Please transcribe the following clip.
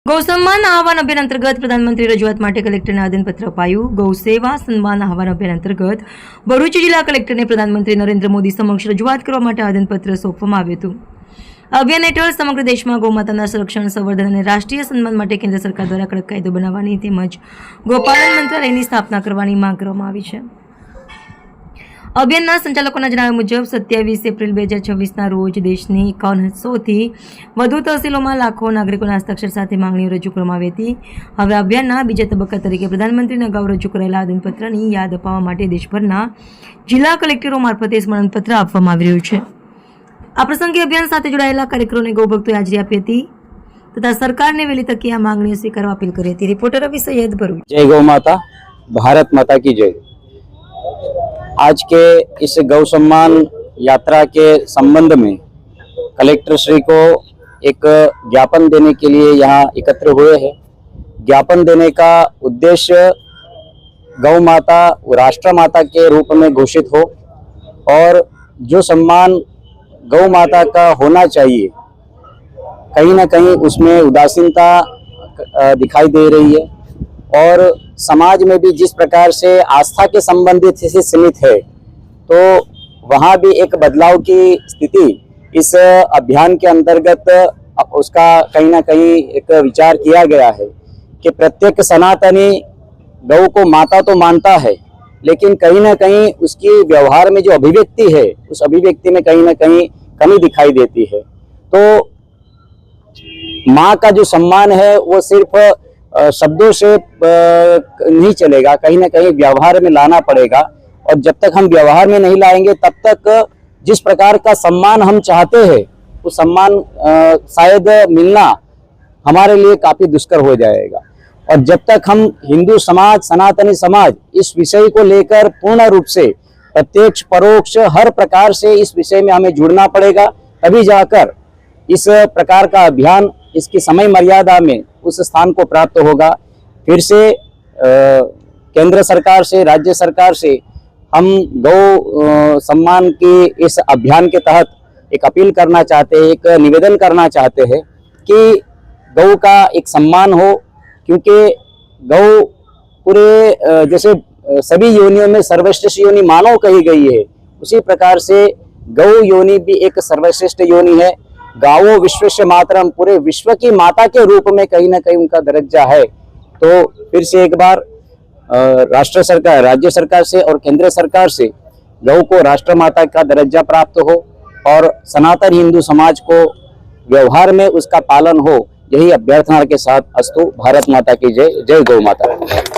गौ सम्मान आह्वान अभियान अंतर्गत प्रधानमंत्री रजूआत माटे कलेक्टरने आवेदनपत्र अपाયું। गौ सेवा सम्मान आह्वान अभियान अंतर्गत भरूच जिल्ला कलेक्टरने प्रधानमंत्री नरेंद्र मोदी समक्ष रजूआत કરવા માટે આવેદનપત્ર સોંપવામાં આવ્યું હતું। અભિયાન હેઠળ સમગ્ર દેશમાં ગૌમાતાના સંરક્ષણ, સંવર્ધન અને રાષ્ટ્રીય સન્માન માટે કેન્દ્ર સરકાર દ્વારા કડક કાયદો બનાવવાની તેમજ ગોપાલન મંત્રાલયની સ્થાપના કરવાની માંગ કરવામાં આવી છે। અભિયાનના સંચાલકોના જણાવ્યા મુજબ 27 એપ્રિલ 2026ના રોજ દેશની 5100થી વધુ તહસીલોમાં લાખો નાગરિકોના હસ્તાક્ષર સાથે માંગણીઓ રજૂ કરવામાં આવી હતી। હવે અભિયાનના બીજા તબક્કા તરીકે પ્રધાનમંત્રીને અગાઉ રજૂ કરાયેલા આવેદનપત્રની યાદ અપાવવા માટે દેશભરના જિલ્લા કલેક્ટરો મારફતે સ્મરણપત્ર આપવામાં આવી રહ્યું છે। આ પ્રસંગે અભિયાન સાથે જોડાયેલા કાર્યકરોને ગૌભક્તોએ હાજરી આપી હતી તથા સરકારને વહેલી તકે આ માંગણીઓ સ્વીકારવા અપીલ કરી હતી। રિપોર્ટર રવિ सैयद भरूच। जय गौ माता, भारत माता की जय। आज के इस गौ सम्मान यात्रा के संबंध में कलेक्टर श्री को एक ज्ञापन देने के लिए यहाँ एकत्र हुए हैं। ज्ञापन देने का उद्देश्य गौ माता राष्ट्र माता के रूप में घोषित हो और जो सम्मान गौ माता का होना चाहिए कहीं ना कहीं उसमें उदासीनता दिखाई दे रही है और समाज में भी जिस प्रकार से आस्था के संबंधित से सीमित है तो वहाँ भी एक बदलाव की स्थिति इस अभियान के अंतर्गत उसका कहीं ना कहीं एक विचार किया गया है कि प्रत्येक सनातनी गौ को माता तो मानता है लेकिन कहीं ना कहीं उसकी व्यवहार में जो अभिव्यक्ति है उस अभिव्यक्ति में कहीं ना कहीं कमी दिखाई देती है। तो माँ का जो सम्मान है वो सिर्फ शब्दों से नहीं चलेगा, कहीं ना कहीं व्यवहार में लाना पड़ेगा और जब तक हम व्यवहार में नहीं लाएंगे तब तक जिस प्रकार का सम्मान हम चाहते हैं वो सम्मान शायद मिलना हमारे लिए काफी दुष्कर हो जाएगा। और जब तक हम हिंदू समाज, सनातनी समाज इस विषय को लेकर पूर्ण रूप से प्रत्यक्ष परोक्ष हर प्रकार से इस विषय में हमें जुड़ना पड़ेगा, तभी जाकर इस प्रकार का अभियान इसकी समय मर्यादा में उस स्थान को प्राप्त होगा। फिर से केंद्र सरकार से, राज्य सरकार से हम गौ सम्मान के इस अभियान के तहत एक अपील करना चाहते हैं, एक निवेदन करना चाहते हैं कि गौ का एक सम्मान हो, क्योंकि गौ पूरे जैसे सभी योनियों में सर्वश्रेष्ठ योनि मानव कही गई है, उसी प्रकार से गौ योनि भी एक सर्वश्रेष्ठ योनि है। गावो विश्वस्य मातरम, पूरे विश्व की माता के रूप में कहीं ना कहीं उनका दर्जा है। तो फिर से एक बार राष्ट्र सरकार, राज्य सरकार से और केंद्र सरकार से गौ को राष्ट्र माता का दर्जा प्राप्त हो और सनातन हिंदू समाज को व्यवहार में उसका पालन हो, यही अभ्यर्थना के साथ अस्तु। भारत माता की जय। जय गौ माता।